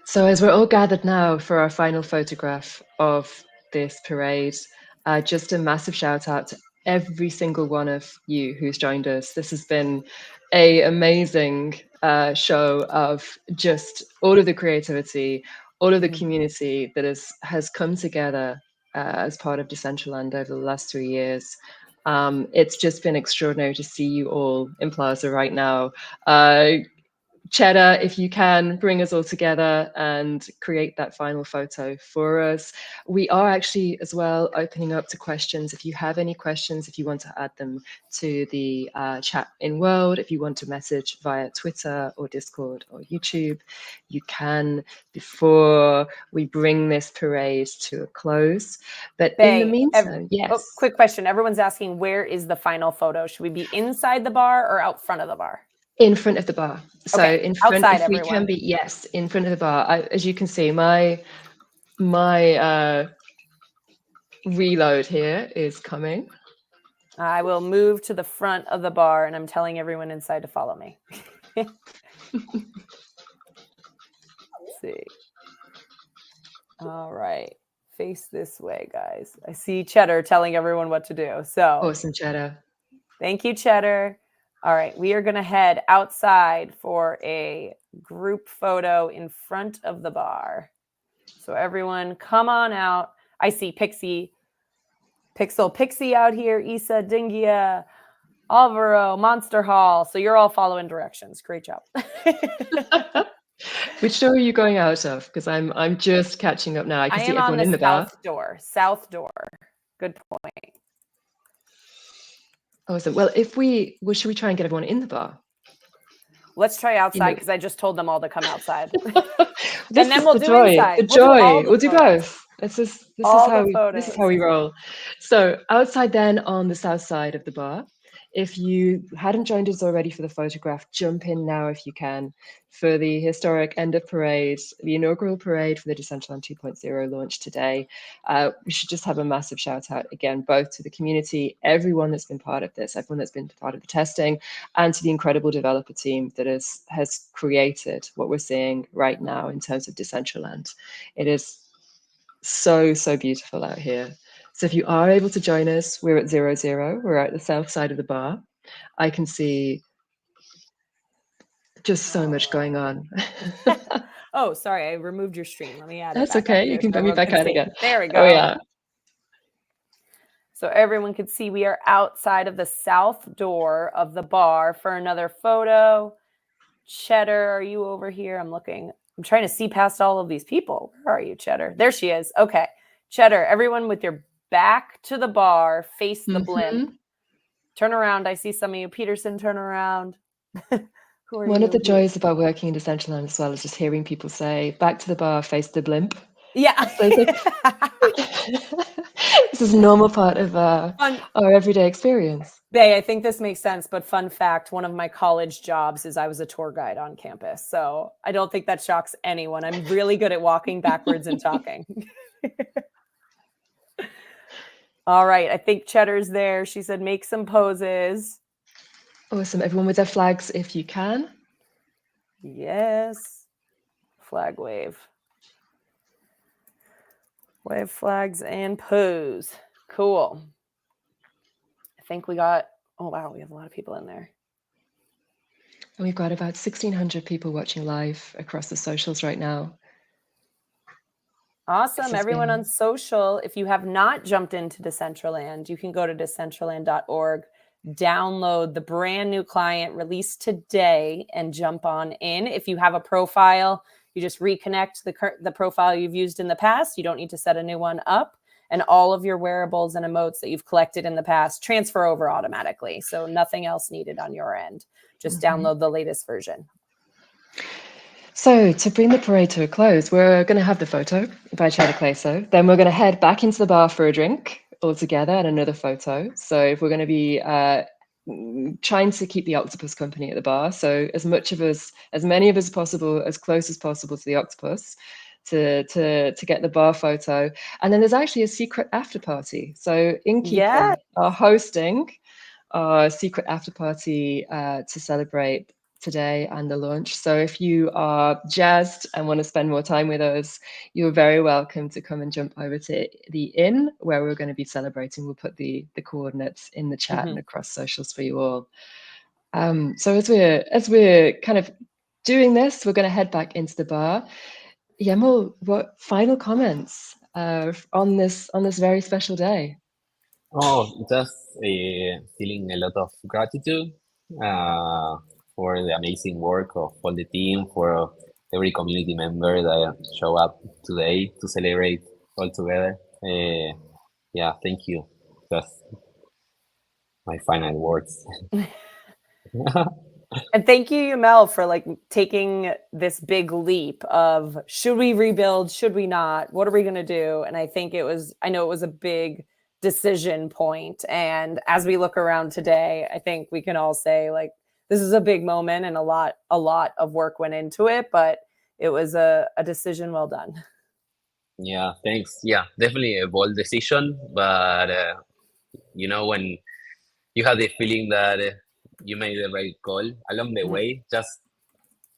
A: So as we're all gathered now for our final photograph of this parade, just a massive shout out to every single one of you who's joined us. This has been an amazing show of just all of the creativity, all of the community that has come together as part of Decentraland over the last 3 years. It's just been extraordinary to see you all in Plaza right now. Cheddar, if you can, bring us all together and create that final photo for us. We are actually as well opening up to questions. If you have any questions, if you want to add them to the chat in World, if you want to message via Twitter or Discord or YouTube, you can before we bring this parade to a close. But in the meantime, yes.
B: Oh, quick question. Everyone's asking, where is the final photo? Should we be inside the bar or out front of the bar?
A: In front of the bar. So
B: okay.
A: in front,
B: outside,
A: if we
B: everyone.
A: can be, yes, in front of the bar. As you can see, my reload here is coming.
B: I will move to the front of the bar, and I'm telling everyone inside to follow me. Let's see. All right. Face this way, guys. I see Cheddar telling everyone what to do. So
A: awesome, Cheddar.
B: Thank you, Cheddar. All right, we are going to head outside for a group photo in front of the bar. So everyone, come on out. I see Pixie out here, Isa, Dingia, Alvaro, Monster Hall. So you're all following directions. Great job.
A: Which door are you going out of? Because I'm just catching up now. I can see everyone in the bar.
B: South door. Good point.
A: Awesome. Well, should we try and get everyone in the bar?
B: Let's try outside because I just told them all to come outside.
A: And then we'll do inside. The joy. We'll do both. This is how we roll. So outside then on the south side of the bar. If you hadn't joined us already for the photograph, jump in now if you can for the historic end of parade, the inaugural parade for the Decentraland 2.0 launch today. We should just have a massive shout out again, both to the community, everyone that's been part of this, everyone that's been part of the testing, and to the incredible developer team that has created what we're seeing right now in terms of Decentraland. It is so, so beautiful out here. So if you are able to join us, we're at 00. We're at the south side of the bar. I can see just so much going on.
B: Oh, sorry, I removed your stream. Let me add it.
A: That's okay. You can bring me back on again.
B: There we go.
A: Oh yeah.
B: So everyone can see we are outside of the south door of the bar for another photo. Cheddar, are you over here? I'm trying to see past all of these people. Where are you, Cheddar? There she is. Okay. Cheddar, everyone with your back to the bar, face the blimp. Turn around. I see some of you. Peterson, turn around.
A: One of the joys about working in Decentraland as well is just hearing people say, back to the bar, face the blimp.
B: Yeah.
A: So this is a normal part of our everyday experience.
B: Bay, I think this makes sense, but fun fact, one of my college jobs is I was a tour guide on campus. So I don't think that shocks anyone. I'm really good at walking backwards and talking. All right. I think Cheddar's there. She said, make some poses.
A: Awesome. Everyone with their flags, if you can.
B: Yes. Flag wave. Wave flags and pose. Cool. I think we got, oh, wow, we have a lot of people in there.
A: And we've got about 1,600 people watching live across the socials right now.
B: Awesome. Everyone on social, if you have not jumped into Decentraland, you can go to decentraland.org, download the brand new client released today and jump on in. If you have a profile, you just reconnect the profile you've used in the past. You don't need to set a new one up. And all of your wearables and emotes that you've collected in the past transfer over automatically. So nothing else needed on your end. Just download the latest version.
A: So to bring the parade to a close, we're going to have the photo by Cheddar Clayso. Then we're going to head back into the bar for a drink all together and another photo. So if we're going to be trying to keep the octopus company at the bar, so as many of us as possible, as close as possible to the octopus, to get the bar photo. And then there's actually a secret after party. So Innkeeper are hosting our secret after party to celebrate today and the launch. So if you are jazzed and want to spend more time with us, you're very welcome to come and jump over to the inn where we're going to be celebrating. We'll put the coordinates in the chat and across socials for you all. So as we're kind of doing this, we're going to head back into the bar. Yemel, what final comments on this very special day?
C: Oh, just feeling a lot of gratitude for the amazing work of all the team, for every community member that show up today to celebrate all together. Yeah, thank you. That's my final words.
B: And thank you, Yamel, for like taking this big leap of should we rebuild? Should we not? What are we going to do? And I know it was a big decision point. And as we look around today, I think we can all say like, this is a big moment and a lot of work went into it, but it was a decision well done.
C: Yeah, thanks. Yeah, definitely a bold decision, but when you have the feeling that you made the right call along the way, just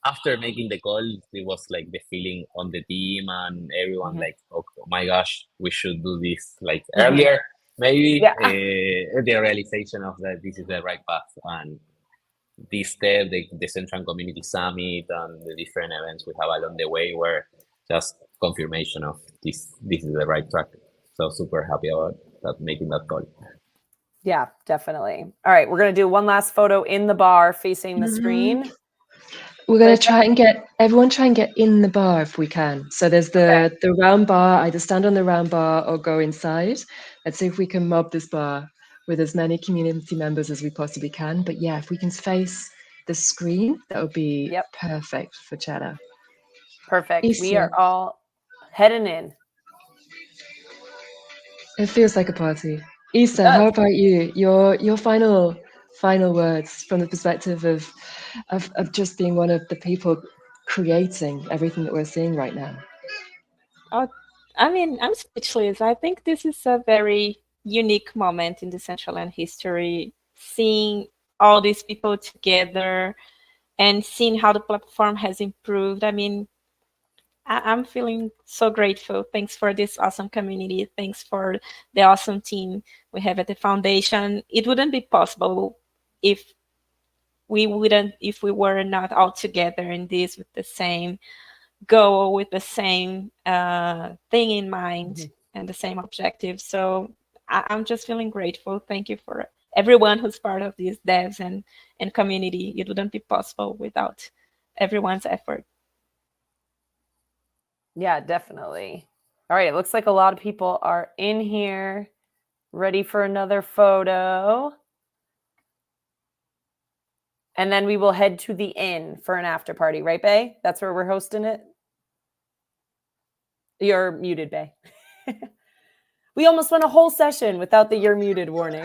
C: after making the call, it was like the feeling on the team and everyone like, oh my gosh, we should do this like earlier, maybe. The realization of that this is the right path, and this step, the Central Community Summit and the different events we have along the way were just confirmation of this is the right track. So super happy about that, making that call.
B: Yeah, definitely. All right, we're going to do one last photo in the bar facing the screen.
A: We're going to try and get in the bar if we can. So there's the round bar, either stand on the round bar or go inside. Let's see if we can mob this bar with as many community members as we possibly can. But yeah, if we can face the screen, that would be perfect for chatter.
B: Perfect. Issa. We are all heading in.
A: It feels like a party. Issa, how about you? Your final words from the perspective of just being one of the people creating everything that we're seeing right now.
D: I mean, I'm speechless. I think this is a very unique moment in Decentraland history, seeing all these people together and seeing how the platform has improved. I mean, I'm feeling so grateful. Thanks for this awesome community. Thanks for the awesome team we have at the foundation. It wouldn't be possible if we were not all together in this with the same goal, with the same thing in mind and the same objective. So I'm just feeling grateful. Thank you for everyone who's part of these devs and community. It wouldn't be possible without everyone's effort.
B: Yeah, definitely. All right, it looks like a lot of people are in here, ready for another photo. And then we will head to the inn for an after party, right, Bay? That's where we're hosting it? You're muted, Bay. We almost went a whole session without the "you're muted" warning.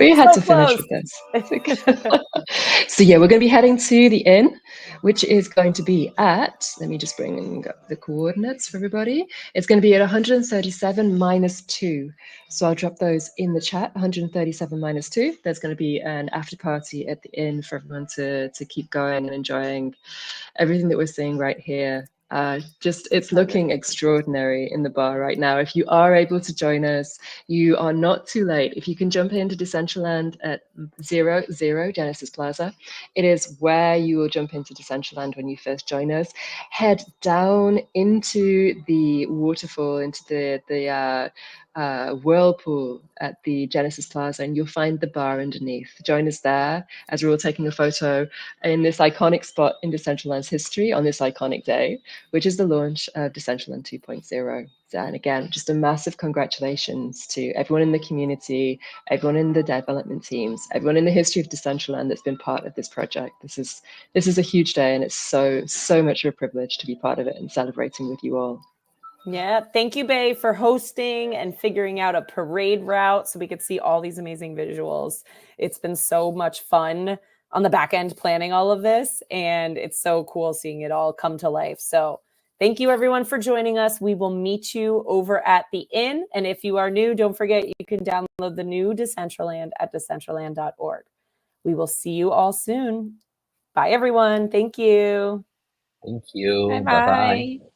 A: We had to finish with this. So yeah, we're going to be heading to the inn, which is going to be at, let me just bring up the coordinates for everybody. It's going to be at 137 minus 2. So I'll drop those in the chat, 137 minus 2. There's going to be an after party at the inn for everyone to keep going and enjoying everything that we're seeing right here. It's looking extraordinary in the bar right now. If you are able to join us, you are not too late. If you can jump into Decentraland at 00 Genesis Plaza, it is where you will jump into Decentraland when you first join us. Head down into the waterfall, into the whirlpool at the Genesis Plaza, and you'll find the bar underneath. Join us there as we're all taking a photo in this iconic spot in Decentraland's history on this iconic day, which is the launch of Decentraland 2.0. And again, just a massive congratulations to everyone in the community, everyone in the development teams, everyone in the history of Decentraland that's been part of this project. This is a huge day, and it's so much of a privilege to be part of it and celebrating with you all.
B: Yeah, thank you, Bay, for hosting and figuring out a parade route so we could see all these amazing visuals. It's been so much fun on the back end planning all of this, and it's so cool seeing it all come to life. So thank you, everyone, for joining us. We will meet you over at the inn. And if you are new, don't forget you can download the new Decentraland at decentraland.org. We will see you all soon. Bye, everyone. Thank you.
C: Thank you.
D: Bye
C: Bye bye.
D: bye.